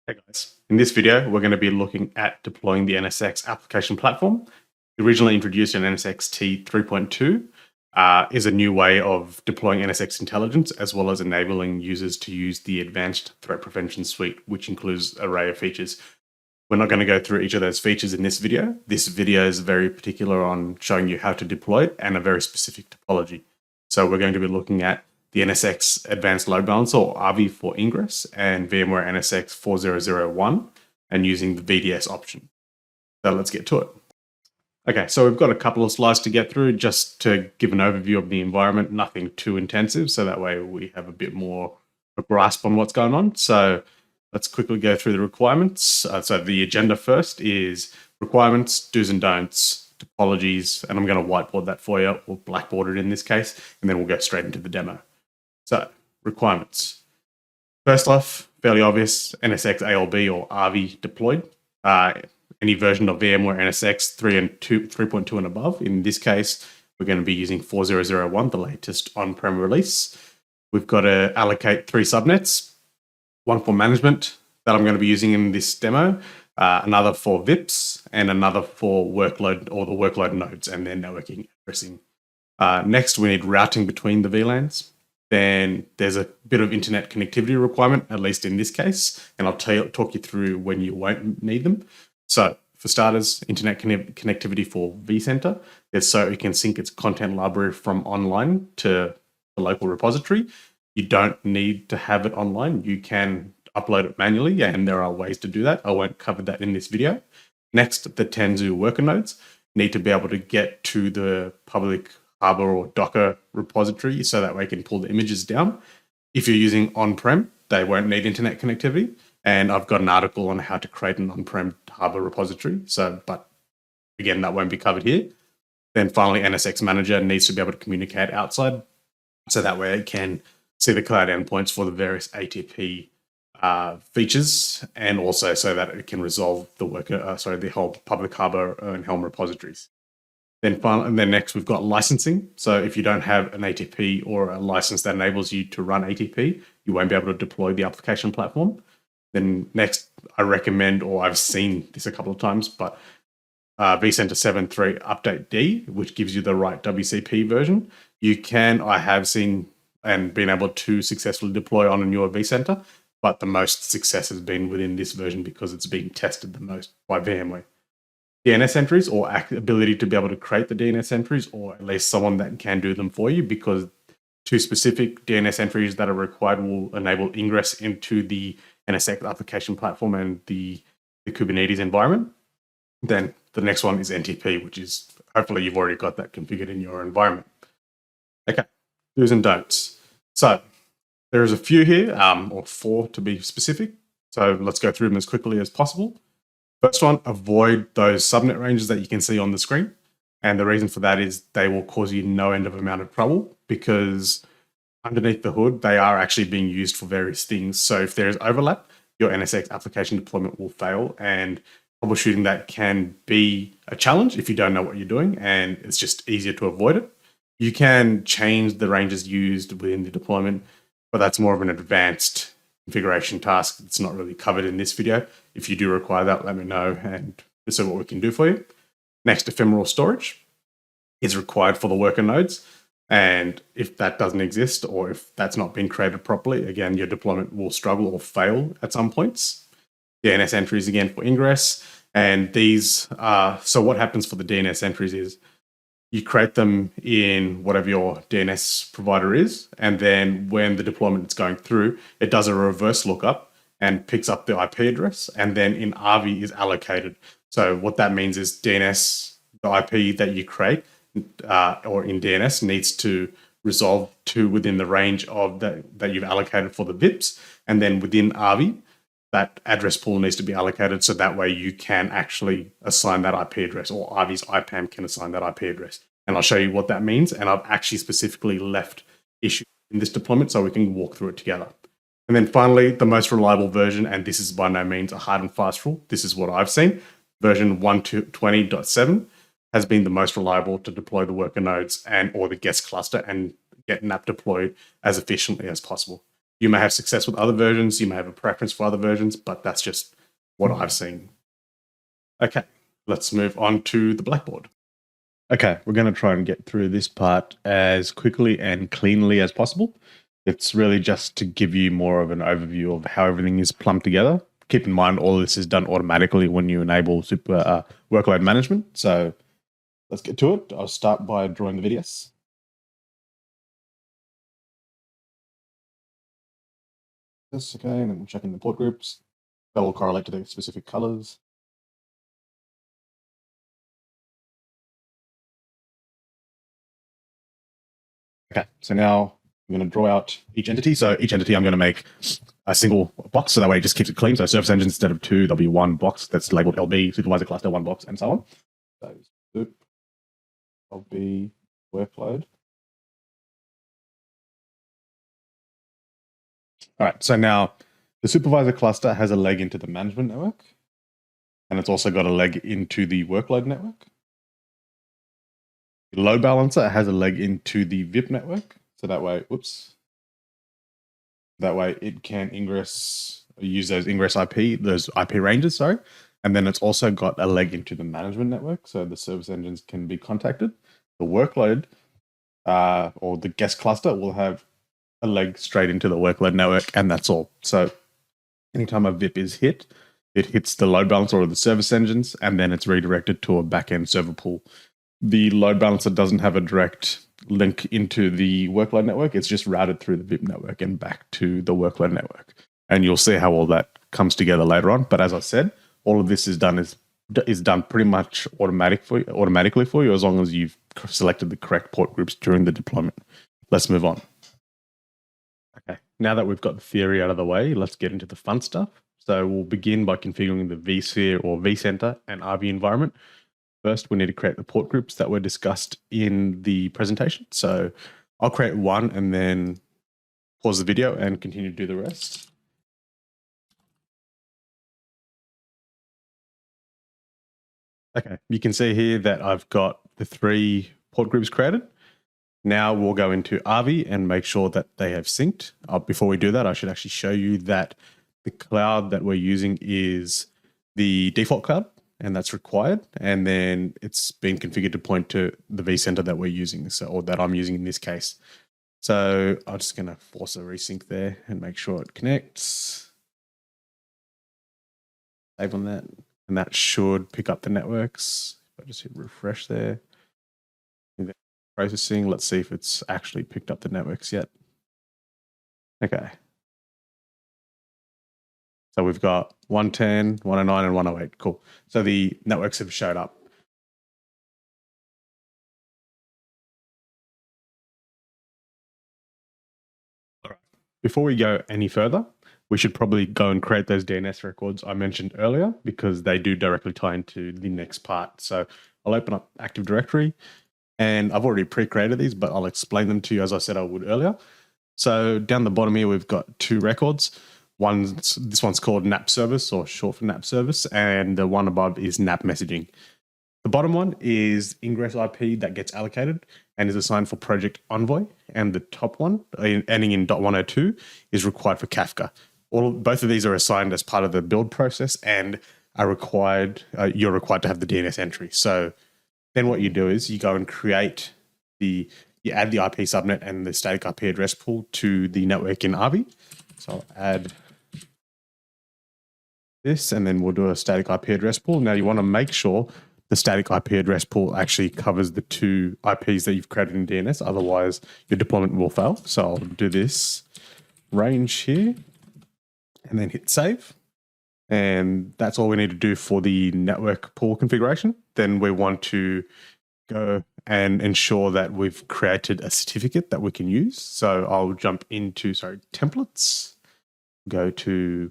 Hey guys, in this video, we're going to be looking at deploying the NSX application platform. Originally introduced in nsx-t 3.2, is a new way of deploying NSX intelligence as well as enabling users to use the advanced threat prevention suite, which includes an array of features. We're not going to go through each of those features in this video. This video is very particular on showing you how to deploy it and a very specific topology. So we're going to be looking at the NSX Advanced Load Balancer, or RV for Ingress, and VMware NSX 4001, and using the VDS option. So let's get to it. Okay, so we've got a couple of slides to get through just to give an overview of the environment, nothing too intensive, so that way we have a bit more of a grasp on what's going on. So let's quickly go through the requirements. So the agenda first is requirements, do's and don'ts, topologies, and I'm going to whiteboard that for you, or Blackboard it in this case, and then we'll go straight into the demo. So, requirements. First off, fairly obvious, NSX ALB or RV deployed. Any version of VMware NSX 3.2 and above. In this case, we're going to be using 4001, the latest on-prem release. We've got to allocate 3 subnets, one for management that I'm going to be using in this demo, another for VIPs, and another for workload or the workload nodes and their networking addressing. Next, we need routing between the VLANs. Then there's a bit of internet connectivity requirement, at least in this case, and I'll talk you through when you won't need them. So for starters, internet connectivity for vCenter is so it can sync its content library from online to the local repository. You don't need to have it online. You can upload it manually, and there are ways to do that. I won't cover that in this video. Next, the Tanzu worker nodes need to be able to get to the public Harbor or Docker repository so that way you can pull the images down. If you're using on-prem, they won't need internet connectivity. And I've got an article on how to create an on-prem Harbor repository. But again, that won't be covered here. Then finally, NSX Manager needs to be able to communicate outside. So that way it can see the cloud endpoints for the various ATP features, and also so that it can resolve the whole public Harbor and Helm repositories. Then next, we've got licensing. So if you don't have an ATP or a license that enables you to run ATP, you won't be able to deploy the application platform. Then next, I recommend, or I've seen this a couple of times, but vCenter 7.3 Update D, which gives you the right WCP version. I have seen and been able to successfully deploy on a newer vCenter, but the most success has been within this version because it's being tested the most by VMware. DNS entries, or ability to be able to create the DNS entries, or at least someone that can do them for you, because 2 specific DNS entries that are required will enable ingress into the NSX application platform and the Kubernetes environment. Then the next one is NTP, which is hopefully you've already got that configured in your environment. Okay, do's and don'ts. So there's a few here, or 4 to be specific. So let's go through them as quickly as possible. First one, avoid those subnet ranges that you can see on the screen. And the reason for that is they will cause you no end of amount of trouble, because underneath the hood, they are actually being used for various things. So if there is overlap, your NSX application deployment will fail, and troubleshooting that can be a challenge if you don't know what you're doing, and it's just easier to avoid it. You can change the ranges used within the deployment, but that's more of an advanced configuration task. It's not really covered in this video. If you do require that, let me know and this is what we can do for you. Next, ephemeral storage is required for the worker nodes. And if that doesn't exist, or if that's not been created properly, again, your deployment will struggle or fail at some points. DNS entries again for ingress. And these so what happens for the DNS entries is you create them in whatever your DNS provider is, and then when the deployment is going through, it does a reverse lookup and picks up the IP address, and then in RV is allocated. So what that means is DNS, the IP that you create, or in DNS, needs to resolve to within the range of that you've allocated for the VIPs, and then within RV, that address pool needs to be allocated, so that way you can actually assign that IP address, or RV's IPAM can assign that IP address. And I'll show you what that means. And I've actually specifically left issues in this deployment so we can walk through it together. And then finally, the most reliable version, and this is by no means a hard and fast rule, this is what I've seen, version 1.20.7 has been the most reliable to deploy the worker nodes or the guest cluster and get NAPP deployed as efficiently as possible. You may have success with other versions, you may have a preference for other versions, but that's just what I've seen. Okay, let's move on to the Blackboard. Okay, we're going to try and get through this part as quickly and cleanly as possible. It's really just to give you more of an overview of how everything is plumbed together. Keep in mind, all of this is done automatically when you enable super workload management. So let's get to it. I'll start by drawing the VDS. This, okay, and then we're checking the port groups. That will correlate to the specific colors. Okay, so now I'm going to draw out each entity. So each entity, I'm going to make a single box, so that way it just keeps it clean. So service engines, instead of 2, there'll be one box that's labeled LB, supervisor cluster, one box, and so on. So soup, LB, workload. All right, so now the supervisor cluster has a leg into the management network, and it's also got a leg into the workload network. The load balancer has a leg into the VIP network, so that way, that way it can use those Ingress IP, those IP ranges, sorry. And then it's also got a leg into the management network, so the service engines can be contacted. The workload or the guest cluster will have a leg straight into the workload network, and that's all. So anytime a VIP is hit, it hits the load balancer or the service engines, and then it's redirected to a backend server pool. The load balancer doesn't have a direct link into the workload network. It's just routed through the VIP network and back to the workload network. And you'll see how all that comes together later on. But as I said, all of this is done pretty much automatically for you, as long as you've selected the correct port groups during the deployment. Let's move on. Okay, now that we've got the theory out of the way, let's get into the fun stuff. So we'll begin by configuring the vSphere or vCenter and RV environment. First, we need to create the port groups that were discussed in the presentation. So I'll create one and then pause the video and continue to do the rest. Okay, you can see here that I've got the 3 port groups created. Now we'll go into RV and make sure that they have synced. Before we do that, I should actually show you that the cloud that we're using is the default cloud, and that's required. And then it's been configured to point to the vCenter that we're using, or that I'm using in this case. So I'm just going to force a resync there and make sure it connects. Save on that, and that should pick up the networks. If I just hit refresh there. Processing, let's see if it's actually picked up the networks yet. Okay. So we've got 110, 109, and 108. Cool. So the networks have showed up. All right. Before we go any further, we should probably go and create those DNS records I mentioned earlier, because they do directly tie into the next part. So I'll open up Active Directory, and I've already pre-created these, but I'll explain them to you as I said I would earlier. So down the bottom here, we've got 2 records. This one's called NAPP service, or short for NAPP service, and the one above is NAPP messaging. The bottom one is Ingress IP that gets allocated and is assigned for Project Envoy, and the top one, ending in .102, is required for Kafka. Both of these are assigned as part of the build process and are required. You're required to have the DNS entry. So then what you do is you go and create you add the IP subnet and the static IP address pool to the network in RV. So I'll add this, and then we'll do a static IP address pool. Now you want to make sure the static IP address pool actually covers the 2 IPs that you've created in DNS. Otherwise, your deployment will fail. So I'll do this range here and then hit save. And that's all we need to do for the network pool configuration. Then we want to go and ensure that we've created a certificate that we can use. So I'll jump into, templates, go to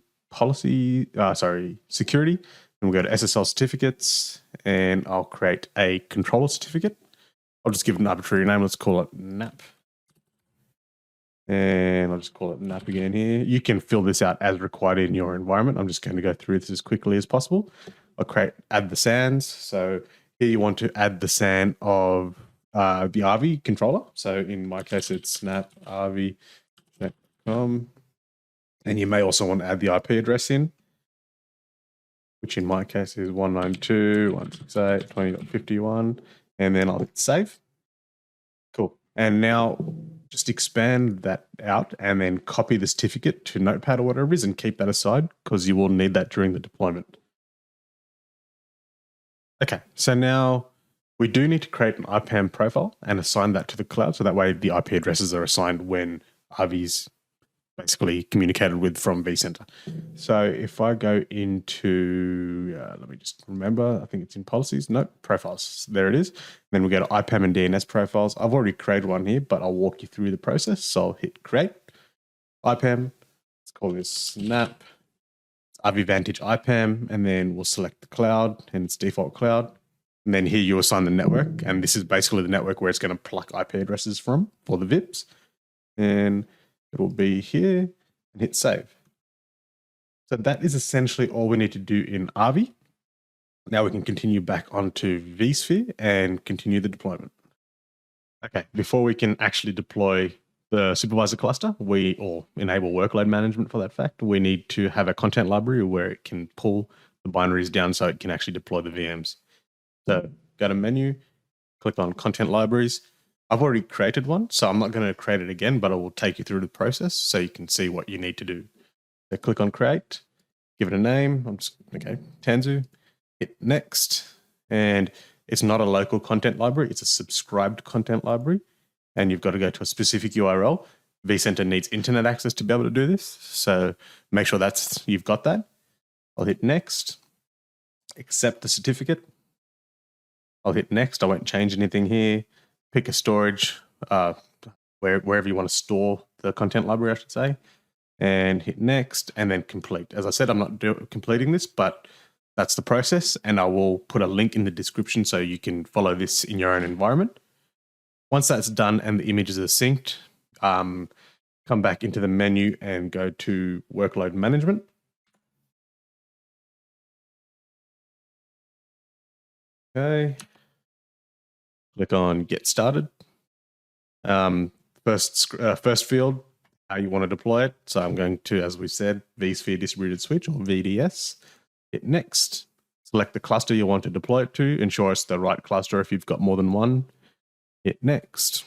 security, and we'll go to SSL certificates, and I'll create a controller certificate. I'll just give it an arbitrary name. Let's call it NAPP. And I'll just call it NAPP again here. You can fill this out as required in your environment. I'm just going to go through this as quickly as possible. I'll add the SANs. So here you want to add the SAN of the RV controller. So in my case, it's NAPP RV.com. And you may also want to add the IP address in, which in my case is 192.168.20.51, and then I'll hit save. Cool. And now just expand that out and then copy the certificate to Notepad or whatever it is and keep that aside because you will need that during the deployment. Okay, so now we do need to create an IPAM profile and assign that to the cloud, so that way the IP addresses are assigned when RV's basically communicated with from vCenter. So if I go into, let me just remember, I think it's in policies, no, profiles, there it is. Then we go to IPAM and DNS profiles. I've already created one here, but I'll walk you through the process. So I'll hit create, IPAM, let's call this NAPP, RV Vantage IPAM, and then we'll select the cloud and its default cloud. And then here you assign the network, and this is basically the network where it's going to pluck IP addresses from for the VIPs. And it will be here and hit save. So that is essentially all we need to do in RV. Now we can continue back onto vSphere and continue the deployment. Okay, before we can actually deploy the supervisor cluster, or enable workload management for that fact, we need to have a content library where it can pull the binaries down so it can actually deploy the VMs. So go to menu, click on content libraries. I've already created one, so I'm not going to create it again, but I will take you through the process so you can see what you need to do. So click on create, give it a name. Okay, Tanzu, hit next. And it's not a local content library, it's a subscribed content library. And you've got to go to a specific URL. vCenter needs internet access to be able to do this. So make sure you've got that. I'll hit next, accept the certificate. I'll hit next, I won't change anything here. Pick a storage, wherever you want to store the content library, I should say, and hit next and then complete. As I said, I'm not completing this, but that's the process, and I will put a link in the description so you can follow this in your own environment. Once that's done and the images are synced, come back into the menu and go to workload management. Okay. Click on Get Started. First field, how you want to deploy it. So I'm going to, as we said, vSphere Distributed Switch or VDS. Hit Next. Select the cluster you want to deploy it to. Ensure it's the right cluster if you've got more than one. Hit Next.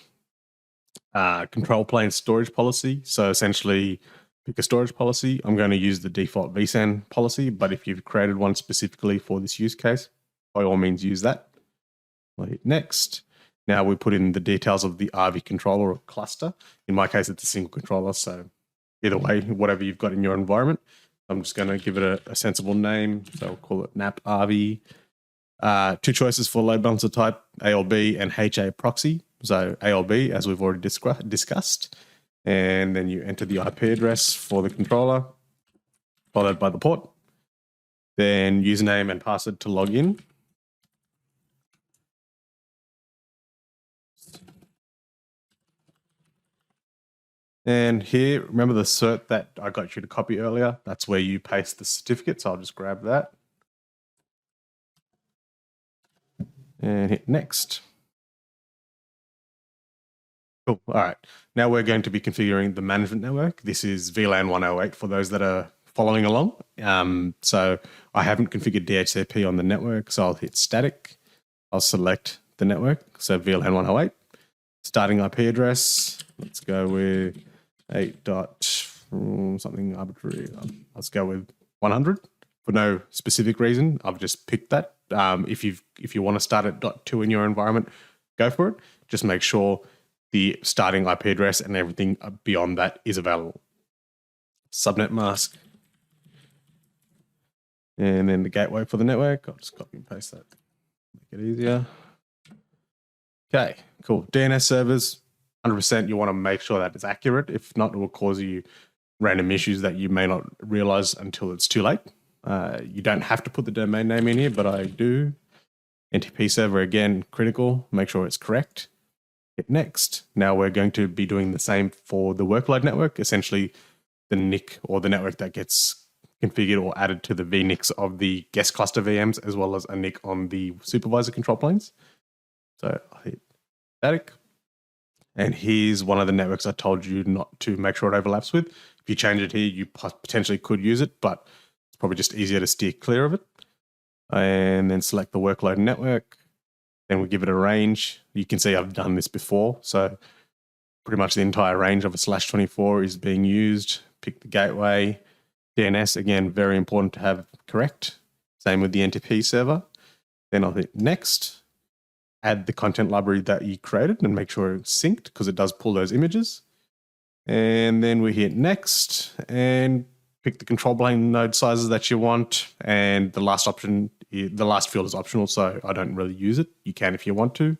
Control plane storage policy. So essentially, pick a storage policy. I'm going to use the default vSAN policy, but if you've created one specifically for this use case, by all means use that. I'll hit Next. Now we put in the details of the RV controller or cluster. In my case, it's a single controller. So either way, whatever you've got in your environment, I'm just going to give it a sensible name. So I'll call it NAPP RV. Two choices for load balancer type, ALB and HA proxy. So ALB, as we've already discussed. And then you enter the IP address for the controller, followed by the port. Then username and password to log in. And here, remember the cert that I got you to copy earlier? That's where you paste the certificate. So I'll just grab that. And hit Next. Cool. All right. Now we're going to be configuring the management network. This is VLAN 108 for those that are following along. So I haven't configured DHCP on the network, so I'll hit static. I'll select the network, so VLAN 108. Starting IP address, let's go with 8 dot something arbitrary. Let's go with 100 for no specific reason. I've just picked that. If you want to start at .2 in your environment, go for it. Just make sure the starting IP address and everything beyond that is available. Subnet mask. And then the gateway for the network. I'll just copy and paste that. Make it easier. Okay, cool. DNS servers, 100%. You want to make sure that it's accurate. If not, it will cause you random issues that you may not realize until it's too late. You don't have to put the domain name in here, but I do. NTP server, again, critical. Make sure it's correct. Hit Next. Now we're going to be doing the same for the workload network, essentially the NIC or the network that gets configured or added to the vNICs of the guest cluster VMs, as well as a NIC on the supervisor control planes. So I'll hit static. And here's one of the networks I told you not to make sure it overlaps with. If you change it here, you potentially could use it, but it's probably just easier to steer clear of it. And then select the workload network. Then we give it a range. You can see I've done this before. So pretty much the entire range of a /24 is being used. Pick the gateway. DNS, again, very important to have correct. Same with the NTP server. Then I'll hit next. Add the content library that you created and make sure it's synced because it does pull those images. And then we hit next and pick the control plane node sizes that you want. And the last option, the last field is optional, so I don't really use it. You can if you want to.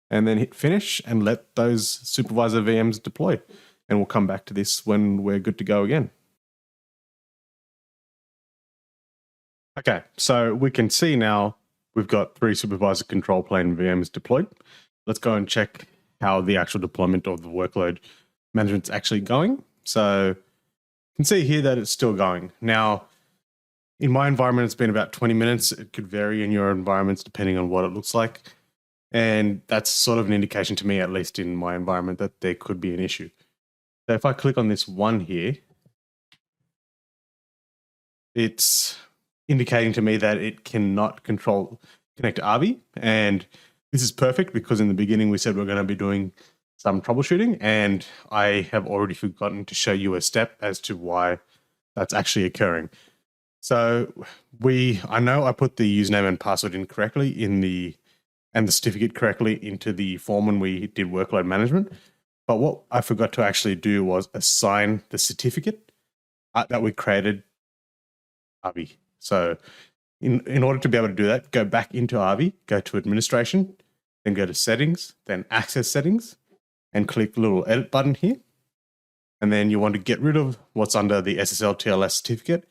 And then hit finish and let those supervisor VMs deploy. And we'll come back to this when we're good to go again. Okay, so we can see now we've got 3 supervisor control plane VMs deployed. Let's go and check how the actual deployment of the workload management's actually going. So you can see here that it's still going. Now, in my environment, it's been about 20 minutes. It could vary in your environments depending on what it looks like. And that's sort of an indication to me, at least in my environment, that there could be an issue. So if I click on this one here, it's indicating to me that it cannot connect to RV. And this is perfect because in the beginning we said we're going to be doing some troubleshooting, and I have already forgotten to show you a step as to why that's actually occurring. So I know I put the username and password in correctly and the certificate correctly into the form when we did workload management. But what I forgot to actually do was assign the certificate that we created RV. So in order to be able to do that, go back into RV, go to administration, then go to settings, then access settings, and click the little edit button here. And then you want to get rid of what's under the SSL TLS certificate.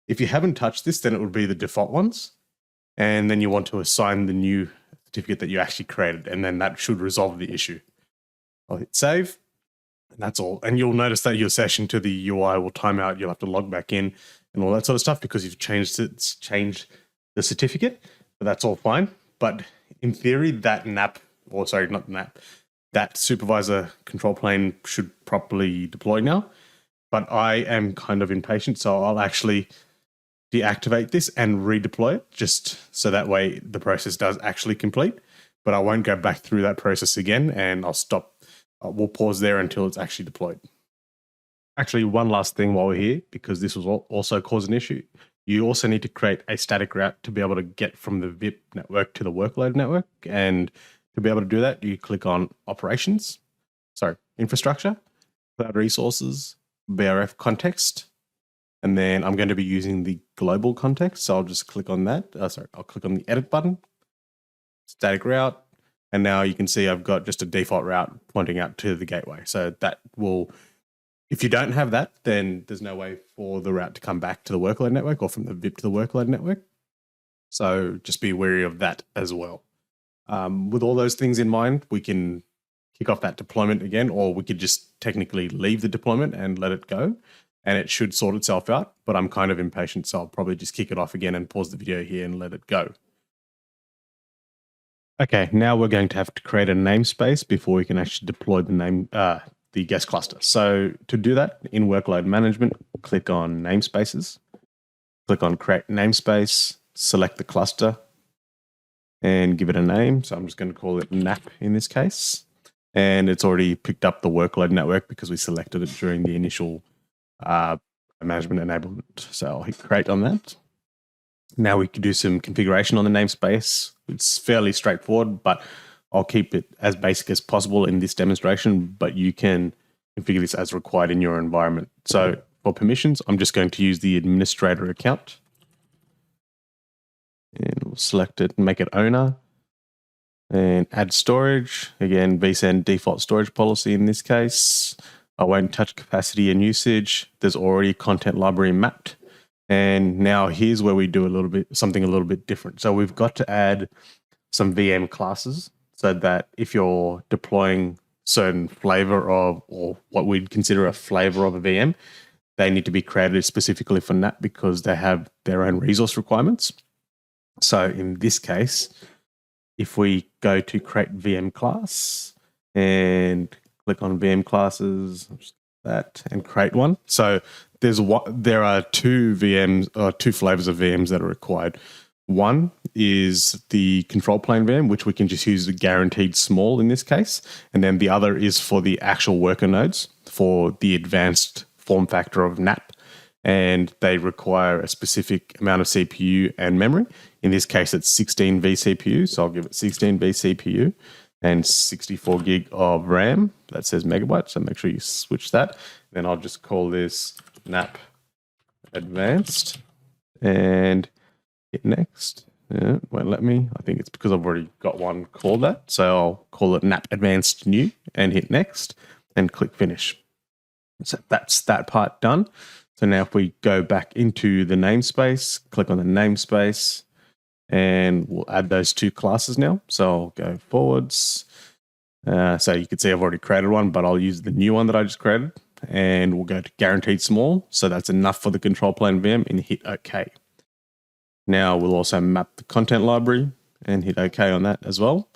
If you haven't touched this, then it would be the default ones. And then you want to assign the new certificate that you actually created, and then that should resolve the issue. I'll hit save, and that's all. And you'll notice that your session to the UI will time out. You'll have to log back in and all that sort of stuff because you've changed the certificate, but that's all fine. But in theory, that that supervisor control plane should properly deploy now. But I am kind of impatient, so I'll actually deactivate this and redeploy it just so that way the process does actually complete. But I won't go back through that process again, and I'll stop. We'll pause there until it's actually deployed. Actually, one last thing while we're here, because this will also cause an issue. You also need to create a static route to be able to get from the VIP network to the workload network. And to be able to do that, you click on infrastructure, cloud resources, BRF context. And then I'm going to be using the global context. So I'll just click on that. I'll click on the edit button, static route. And now you can see I've got just a default route pointing out to the gateway. So that will, if you don't have that, then there's no way for the route to come back to the workload network or from the VIP to the workload network. So just be wary of that as well. With all those things in mind, we can kick off that deployment again, or we could just technically leave the deployment and let it go, and it should sort itself out. But I'm kind of impatient, so I'll probably just kick it off again and pause the video here and let it go. Okay, now we're going to have to create a namespace before we can actually deploy the guest cluster. So to do that, in workload management, click on namespaces, click on create namespace, select the cluster, and give it a name. So I'm just going to call it NAPP in this case. And it's already picked up the workload network because we selected it during the initial management enablement. So I'll hit create on that. Now we can do some configuration on the namespace. It's fairly straightforward, but I'll keep it as basic as possible in this demonstration, but you can configure this as required in your environment. So for permissions, I'm just going to use the administrator account. And we'll select it and make it owner. And add storage. Again, vSAN default storage policy in this case. I won't touch capacity and usage. There's already content library mapped. And now here's where we do something a little bit different. So we've got to add some VM classes so that if you're deploying certain flavor of, or what we'd consider a flavor of a VM, they need to be created specifically for NAPP because they have their own resource requirements. So in this case, if we go to create VM class and click on VM classes, that and create one. So there are two VMs or two flavors of VMs that are required. One is the control plane VM, which we can just use the guaranteed small in this case. And then the other is for the actual worker nodes for the advanced form factor of NAPP. And they require a specific amount of CPU and memory. In this case, it's 16 vCPU. So I'll give it 16 vCPU and 64 gig of RAM. That says megabytes, so make sure you switch that. Then I'll just call this NAPP Advanced and hit next. It won't let me. I think it's because I've already got one called that. So I'll call it NAPP Advanced New and hit next and click finish. So that's that part done. So now if we go back into the namespace, click on the namespace, and we'll add those two classes now. So I'll go forwards. So you can see I've already created one, but I'll use the new one that I just created. And we'll go to guaranteed small. So that's enough for the control plane VM and hit OK. Now we'll also map the content library and hit OK on that as well.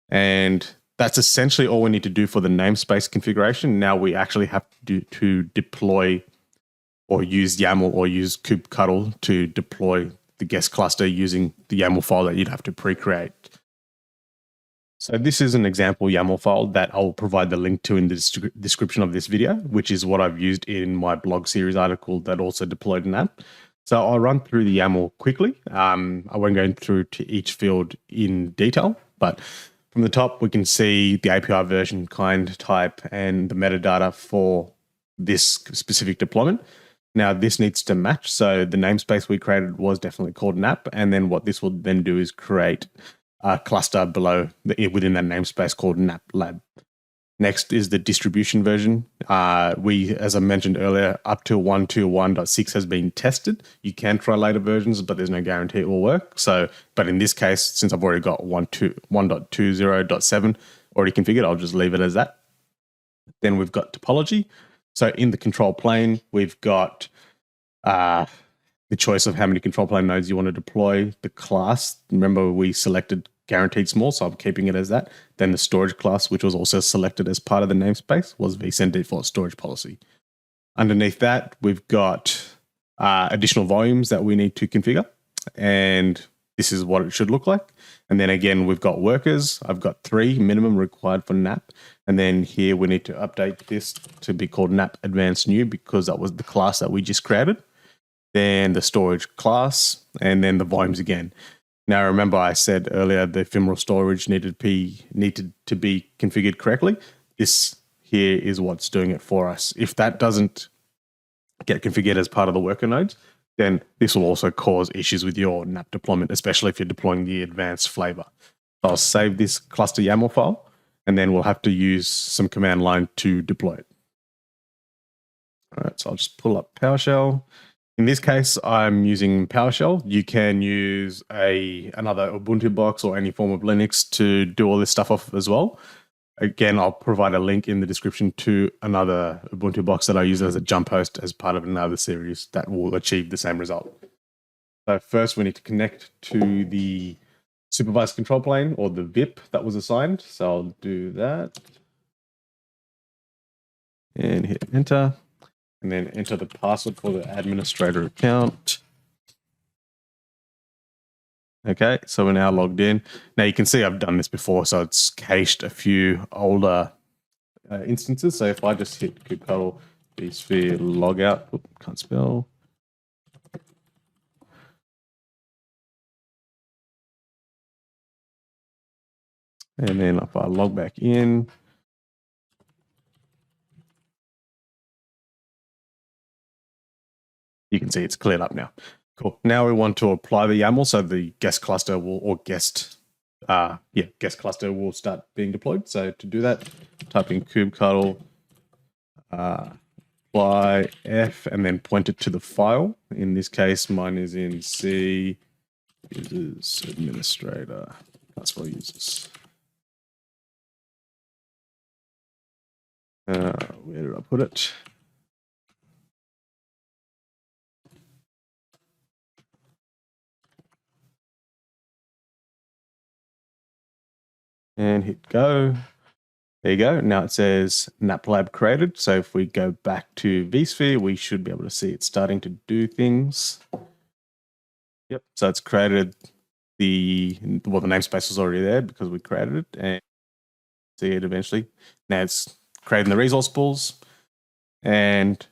And that's essentially all we need to do for the namespace configuration. Now we actually have to deploy or use YAML or use kubectl to deploy the guest cluster using the YAML file that you'd have to pre-create. So this is an example YAML file that I'll provide the link to in the description of this video, which is what I've used in my blog series article that also deployed an app. So I'll run through the YAML quickly. I won't go through to each field in detail, but from the top, we can see the API version, kind, type, and the metadata for this specific deployment. Now this needs to match. So the namespace we created was definitely called NAPP. And then what this will then do is create a cluster below within that namespace called NAPP lab. Next is the distribution version. As I mentioned earlier, up to 1.2.1.6 has been tested. You can try later versions, but there's no guarantee it will work. So, but in this case, since I've already got 1.20.7 already configured, I'll just leave it as that. Then we've got topology. So in the control plane, we've got the choice of how many control plane nodes you want to deploy, the class. Remember, we selected guaranteed small, so I'm keeping it as that. Then the storage class, which was also selected as part of the namespace, was vCenter default storage policy. Underneath that, we've got additional volumes that we need to configure, and this is what it should look like. And then again, we've got workers. I've got 3 minimum required for NAPP. And then here we need to update this to be called NAPP Advanced New because that was the class that we just created. Then the storage class, and then the volumes again. Now, remember I said earlier the ephemeral storage needed to be configured correctly. This here is what's doing it for us. If that doesn't get configured as part of the worker nodes, then this will also cause issues with your NAPP deployment, especially if you're deploying the advanced flavor. So I'll save this cluster YAML file, and then we'll have to use some command line to deploy it. All right, so I'll just pull up PowerShell. In this case, I'm using PowerShell. You can use another Ubuntu box or any form of Linux to do all this stuff off as well. Again, I'll provide a link in the description to another Ubuntu box that I use as a jump host as part of another series that will achieve the same result. So first, we need to connect to the supervised control plane or the VIP that was assigned. So I'll do that and hit enter. And then enter the password for the administrator account. Okay, so we're now logged in. Now you can see I've done this before, so it's cached a few older instances. So if I just hit kubectl vsphere logout, can't spell. And then if I log back in, you can see it's cleared up now. Cool. Now we want to apply the YAML so the guest cluster guest cluster will start being deployed. So to do that, type in kubectl apply F and then point it to the file. In this case, mine is in C users administrator. That's for users. Where did I put it? And hit go. There you go. Now it says NAPP lab created. So if we go back to vSphere, we should be able to see it starting to do things. Yep. So it's created the namespace was already there because we created it, and see it eventually. Now it's creating the resource pools, and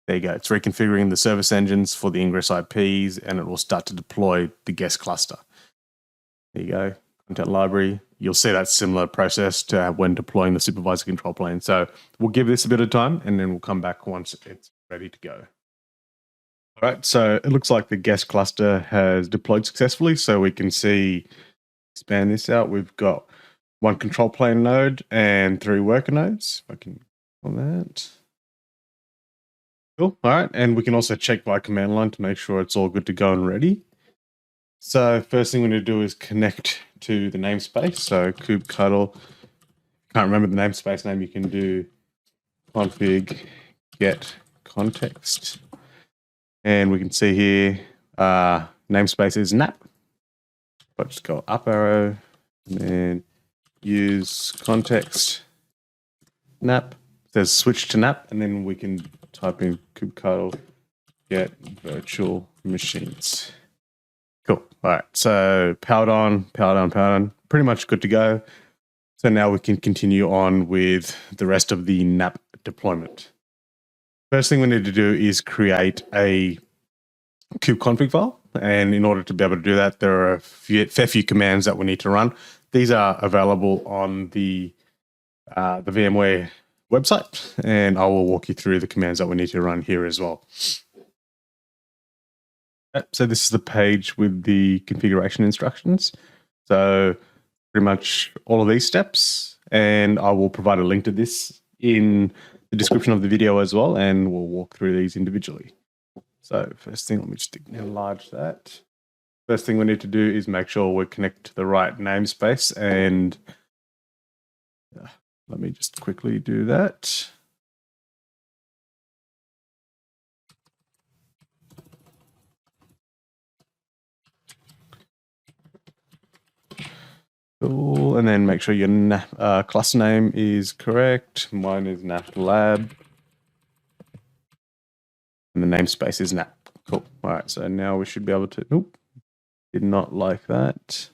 there you go. It's reconfiguring the service engines for the Ingress IPs, and it will start to deploy the guest cluster. There you go. Content library. You'll see that similar process to when deploying the supervisor control plane. So we'll give this a bit of time, and then we'll come back once it's ready to go. All right, so it looks like the guest cluster has deployed successfully. So we can see, expand this out. We've got one control plane node and 3 worker nodes. If I can on that. Cool. All right, and we can also check by command line to make sure it's all good to go and ready. So first thing we need to do is connect to the namespace. So kubectl, can't remember the namespace name, you can do config get context. And we can see here, namespace is NAPP. But just go up arrow and then use context NAPP. It says switch to NAPP, and then we can type in kubectl get virtual machines. Cool. All right. So powered on, pretty much good to go. So now we can continue on with the rest of the NAPP deployment. First thing we need to do is create a kubeconfig file. And in order to be able to do that, there are a fair few commands that we need to run. These are available on the VMware website, and I will walk you through the commands that we need to run here as well. So this is the page with the configuration instructions. So pretty much all of these steps, and I will provide a link to this in the description of the video as well, and we'll walk through these individually. So first thing, let me just enlarge that. First thing we need to do is make sure we're connected to the right namespace, and let me just quickly do that. Cool. And then make sure your cluster name is correct. Mine is NAPP lab. And the namespace is NAPP. Cool. All right. So now we should be able to, nope, did not like that.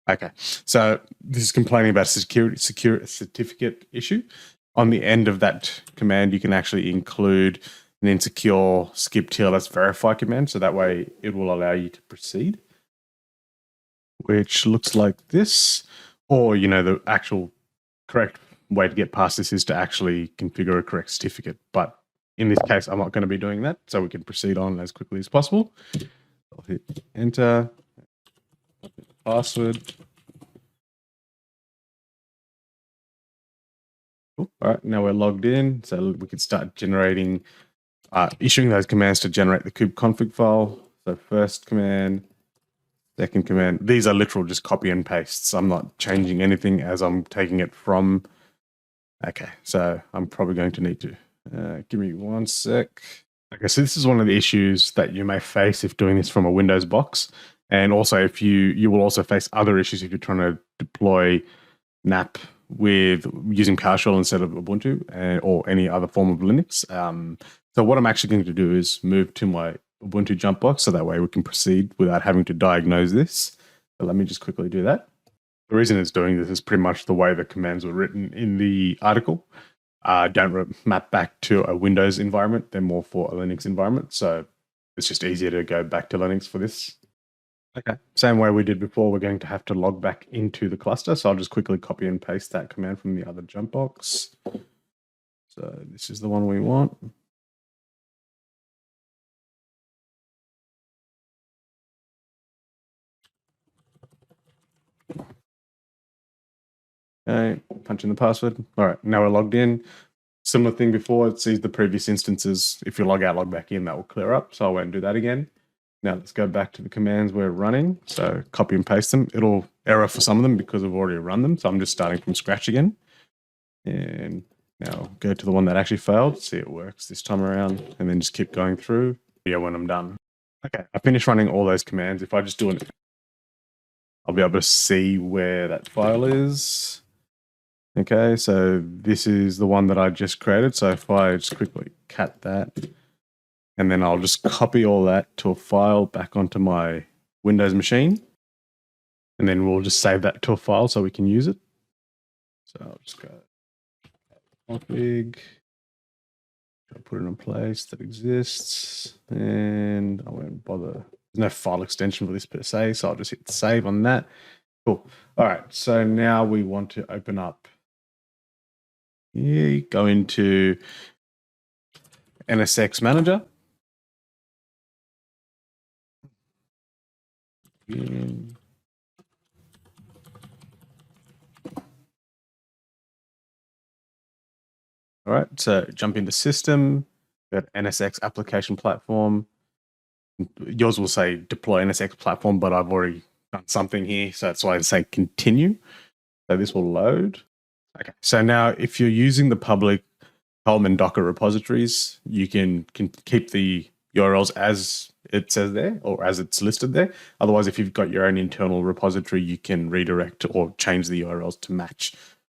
Okay. So this is complaining about security certificate issue. On the end of that command, you can actually include an insecure skip TLS verify command. So that way it will allow you to proceed, which looks like this. Or, you know, the actual correct way to get past this is to actually configure a correct certificate. But in this case, I'm not going to be doing that. So we can proceed on as quickly as possible. I'll hit enter, password. Cool. All right, now we're logged in. So we can start generating, issuing those commands to generate the kubeconfig file. So first command, second command. These are literal just copy and pastes. I'm not changing anything as I'm taking it from. Okay, so I'm probably going to need to give me 1 sec. Okay, so this is one of the issues that you may face if doing this from a Windows box. And also if you will also face other issues if you're trying to deploy NAPP with using PowerShell instead of Ubuntu or any other form of Linux. So what I'm actually going to do is move to my Ubuntu jump box so that way we can proceed without having to diagnose this. So let me just quickly do that. The reason it's doing this is pretty much the way the commands were written in the article. Don't map back to a Windows environment. They're more for a Linux environment. So it's just easier to go back to Linux for this. Okay, same way we did before, we're going to have to log back into the cluster. So I'll just quickly copy and paste that command from the other jump box. So this is the one we want. Okay, punch in the password. All right, now we're logged in. Similar thing before, it sees the previous instances. If you log out, log back in, that will clear up. So I won't do that again. Now let's go back to the commands we're running. So copy and paste them. It'll error for some of them because we've already run them. So I'm just starting from scratch again. And now go to the one that actually failed. See it works this time around. And then just keep going through. Yeah, when I'm done. Okay, I finished running all those commands. If I just do an I'll be able to see where that file is. Okay, so this is the one that I just created. So if I just quickly cat that, and then I'll just copy all that to a file back onto my Windows machine. And then we'll just save that to a file so we can use it. So I'll just go config, put it in place that exists, and I won't bother. There's no file extension for this per se, so I'll just hit save on that. Cool. All right, so now we want to open up here, go into NSX Manager. And all right, so jump into System, got NSX Application Platform. Yours will say Deploy NSX Platform, but I've already done something here, so that's why I say Continue. So this will load. Okay, so now if you're using the public Helm and Docker repositories, you can keep the URLs as it says there or as it's listed there. Otherwise, if you've got your own internal repository, you can redirect or change the URLs to match.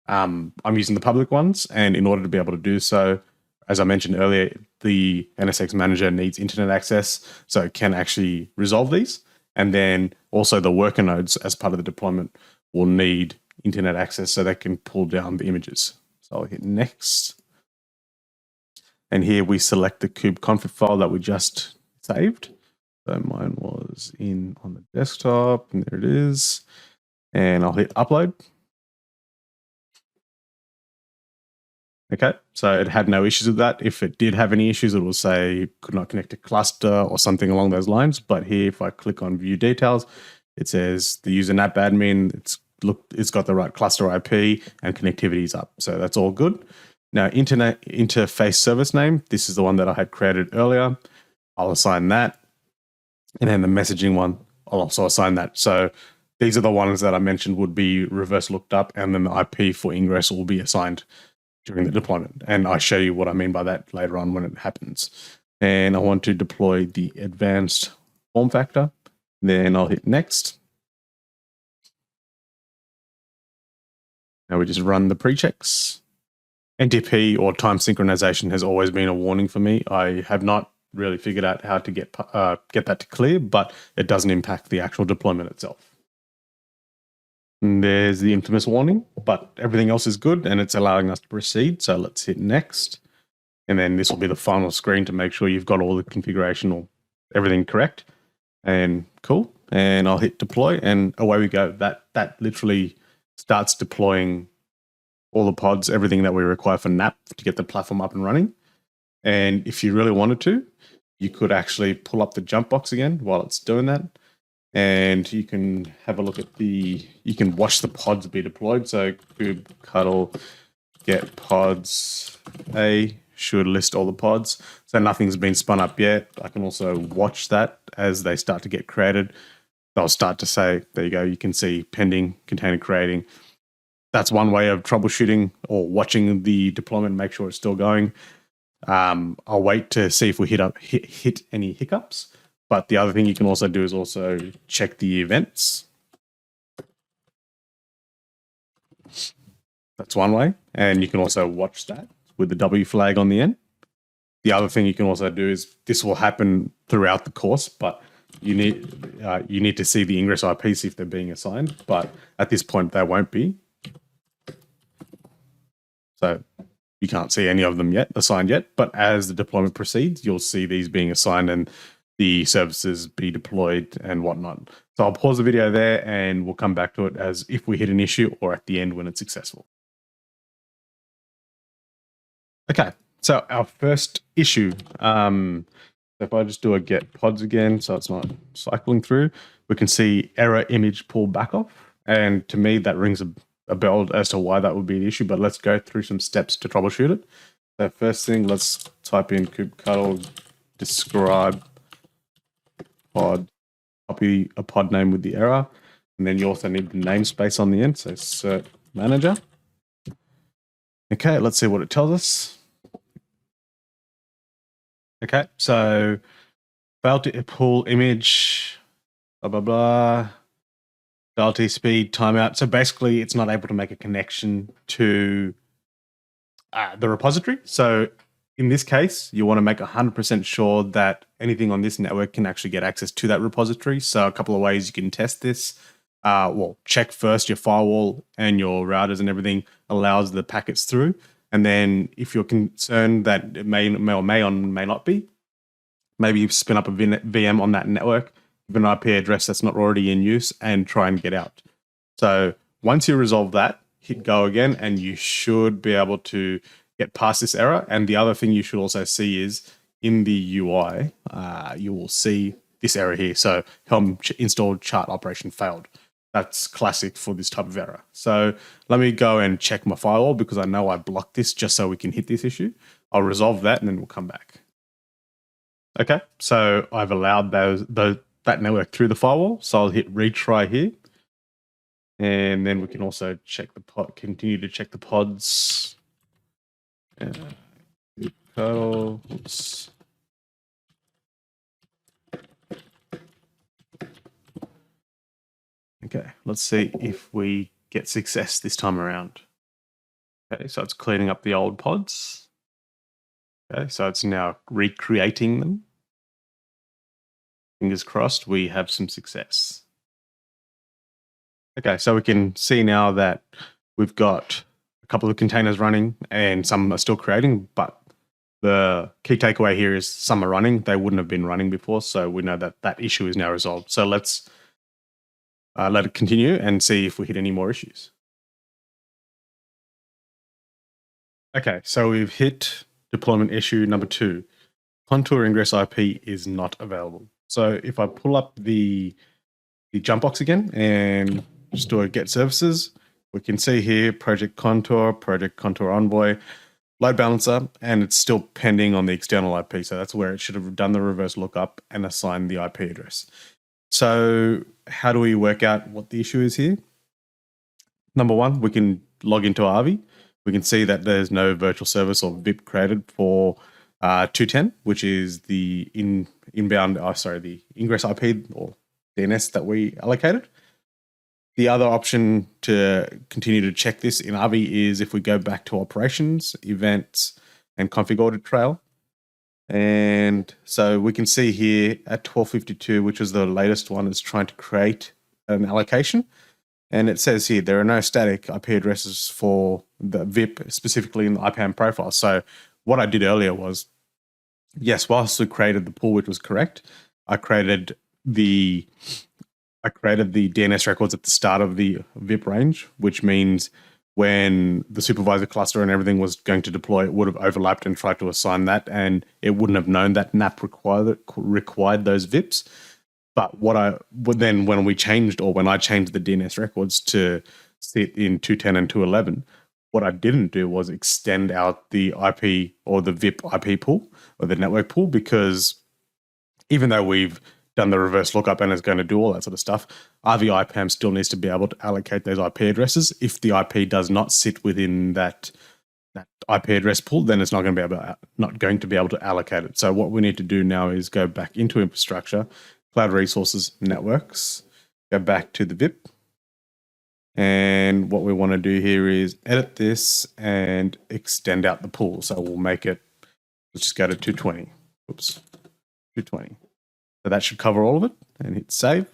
I'm using the public ones, and in order to be able to do so, as I mentioned earlier, the NSX Manager needs internet access, so it can actually resolve these. And then also the worker nodes as part of the deployment will need internet access so they can pull down the images. So I'll hit next. And here we select the kubeconfig file that we just saved. So mine was on the desktop, and there it is. And I'll hit upload. Okay, so it had no issues with that. If it did have any issues, it will say could not connect to cluster or something along those lines. But here, if I click on view details, it says the user NAPP admin, it's got the right cluster IP and connectivity is up. So that's all good. Now, internet interface service name, this is the one that I had created earlier. I'll assign that. And then the messaging one, I'll also assign that. So these are the ones that I mentioned would be reverse looked up, and then the IP for Ingress will be assigned during the deployment. And I show you what I mean by that later on when it happens. And I want to deploy the advanced form factor. Then I'll hit next. Now we just run the pre-checks. NTP or time synchronization has always been a warning for me. I have not really figured out how to get that to clear, but it doesn't impact the actual deployment itself. And there's the infamous warning, but everything else is good and it's allowing us to proceed. So let's hit next. And then this will be the final screen to make sure you've got all the configuration or everything correct. And cool. And I'll hit deploy and away we go. That literally starts deploying all the pods, everything that we require for NAPP to get the platform up and running. And if you really wanted to, you could actually pull up the jump box again while it's doing that. And you can have a look at you can watch the pods be deployed. So kubectl get pods A should list all the pods. So nothing's been spun up yet. I can also watch that as they start to get created. They'll start to say, there you go, you can see pending, container creating. That's one way of troubleshooting or watching the deployment, make sure it's still going. I'll wait to see if we hit any hiccups. But the other thing you can also do is also check the events. That's one way. And you can also watch that with the W flag on the end. The other thing you can also do is this will happen throughout the course, but you need to see the Ingress IPs if they're being assigned. But at this point, they won't be. So you can't see any of them assigned yet. But as the deployment proceeds, you'll see these being assigned and the services be deployed and whatnot. So I'll pause the video there and we'll come back to it as if we hit an issue or at the end when it's successful. Okay, so our first issue, if I just do a get pods again, so it's not cycling through, we can see error image pull back off. And to me, that rings a bell as to why that would be an issue, but let's go through some steps to troubleshoot it. So first thing, let's type in kubectl describe pod, copy a pod name with the error, and then you also need the namespace on the end, so cert manager. Okay, let's see what it tells us. Okay, so failed to pull image, blah, blah, blah. LT speed, timeout. So basically, it's not able to make a connection to the repository. So in this case, you want to make 100% sure that anything on this network can actually get access to that repository. So a couple of ways you can test this. Well, check first your firewall and your routers and everything allows the packets through. And then if you're concerned that it may or may not be, maybe you spin up a VM on that network, give an IP address that's not already in use, and try and get out. So once you resolve that, hit go again, and you should be able to get past this error. And the other thing you should also see is in the UI, you will see this error here. So Helm installed chart operation failed. That's classic for this type of error. So let me go and check my firewall because I know I blocked this just so we can hit this issue. I'll resolve that and then we'll come back. Okay, so I've allowed that network through the firewall. So I'll hit retry here. And then we can also check the pod, continue to check the pods. Oops. Okay, let's see if we get success this time around. Okay, so it's cleaning up the old pods. Okay, so it's now recreating them. Fingers crossed we have some success. Okay, so we can see now that we've got a couple of containers running and some are still creating, but the key takeaway here is some are running. They wouldn't have been running before, so we know that that issue is now resolved. So let's let it continue and see if we hit any more issues. Okay, so we've hit deployment issue number 2. Contour ingress IP is not available. So if I pull up the jump box again and just do a get services, we can see here project contour envoy, load balancer, and it's still pending on the external IP. So that's where it should have done the reverse lookup and assigned the IP address. So how do we work out what the issue is here? Number one, we can log into RV. We can see that there's no virtual service or VIP created for 210, which is the the ingress IP or DNS that we allocated. The other option to continue to check this in RV is if we go back to operations, events, and config audit trail. And so we can see here at 1252, which is the latest one, is trying to create an allocation. And it says here, there are no static IP addresses for the VIP, specifically in the IPAM profile. So what I did earlier was, yes, whilst we created the pool, which was correct, I created the DNS records at the start of the VIP range, which means when the supervisor cluster and everything was going to deploy, it would have overlapped and tried to assign that, and it wouldn't have known that NAPP required those VIPs. But when I changed the DNS records to sit in 210 and 211, what I didn't do was extend out the IP or the VIP IP pool or the network pool, because even though we've done the reverse lookup and is going to do all that sort of stuff, RV IPAM still needs to be able to allocate those IP addresses. If the IP does not sit within that IP address pool, then it's not going to be able to allocate it. So what we need to do now is go back into infrastructure, cloud resources, networks, go back to the VIP. And what we want to do here is edit this and extend out the pool. So we'll make it, let's just go to 220. Oops, 220. So that should cover all of it, and hit save.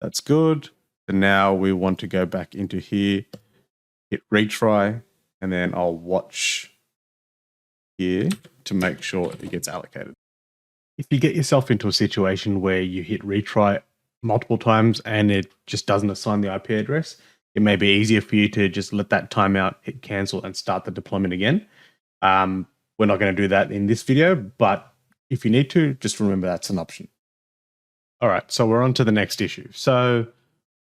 That's good. And now we want to go back into here, hit retry, and then I'll watch here to make sure it gets allocated. If you get yourself into a situation where you hit retry multiple times and it just doesn't assign the IP address, it may be easier for you to just let that timeout, hit cancel, and start the deployment again. We're not going to do that in this video, but if you need to, just remember that's an option. All right, so we're on to the next issue. So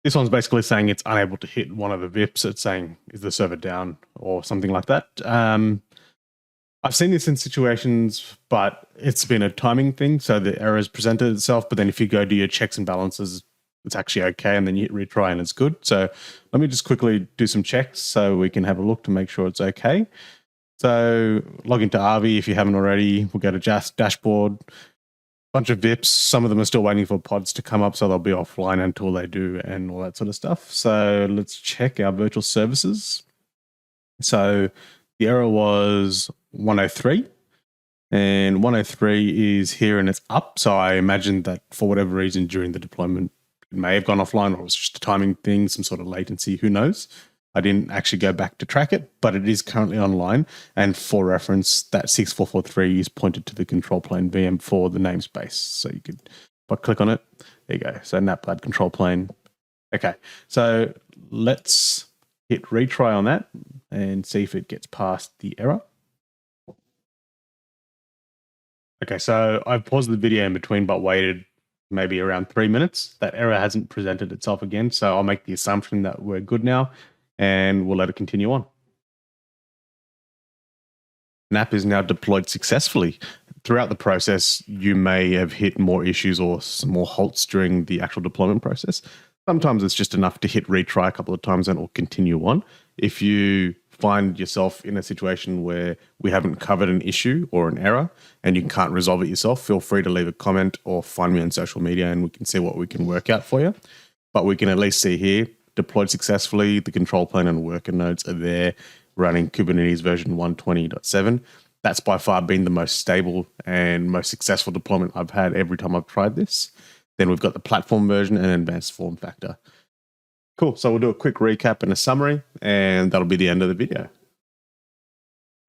this one's basically saying it's unable to hit one of the VIPs. It's saying, is the server down or something like that? I've seen this in situations, but it's been a timing thing. So the error has presented itself, but then if you go do your checks and balances, it's actually okay, and then you hit retry and it's good. So let me just quickly do some checks so we can have a look to make sure it's okay. So log into RV if you haven't already. We'll go to dashboard. bunch of VIPs. Some of them are still waiting for pods to come up, so they'll be offline until they do and all that sort of stuff. So let's check our virtual services. So the error was 103. And 103 is here and it's up. So I imagine that for whatever reason during the deployment, it may have gone offline, or it was just a timing thing, some sort of latency, who knows? I didn't actually go back to track it, but it is currently online. And for reference, that 6443 is pointed to the control plane VM for the namespace. So you could, if I click on it, there you go. So NAPP control plane. Okay, so let's hit retry on that and see if it gets past the error. Okay, so I've paused the video in between, but waited maybe around 3 minutes. That error hasn't presented itself again, so I'll make the assumption that we're good now, and we'll let it continue on. NAPP is now deployed successfully. Throughout the process, you may have hit more issues or some more halts during the actual deployment process. Sometimes it's just enough to hit retry a couple of times and it'll continue on. If you find yourself in a situation where we haven't covered an issue or an error and you can't resolve it yourself, feel free to leave a comment or find me on social media and we can see what we can work out for you. But we can at least see here, deployed successfully, the control plane and worker nodes are there running Kubernetes version 120.7. That's by far been the most stable and most successful deployment I've had every time I've tried this. Then we've got the platform version and advanced form factor. Cool, so we'll do a quick recap and a summary, and that'll be the end of the video.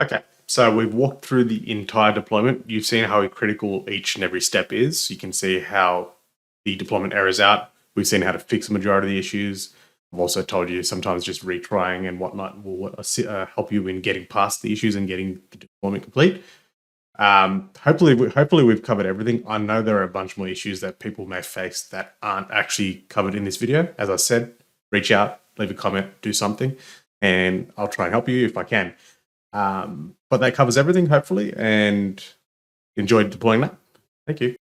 Okay, so we've walked through the entire deployment. You've seen how critical each and every step is. You can see how the deployment errors out. We've seen how to fix the majority of the issues. I've also told you sometimes just retrying and whatnot will help you in getting past the issues and getting the deployment complete. Hopefully we've covered everything. I know there are a bunch more issues that people may face that aren't actually covered in this video. As I said, reach out, leave a comment, do something, and I'll try and help you if I can. But that covers everything, hopefully, and enjoyed deploying that. Thank you.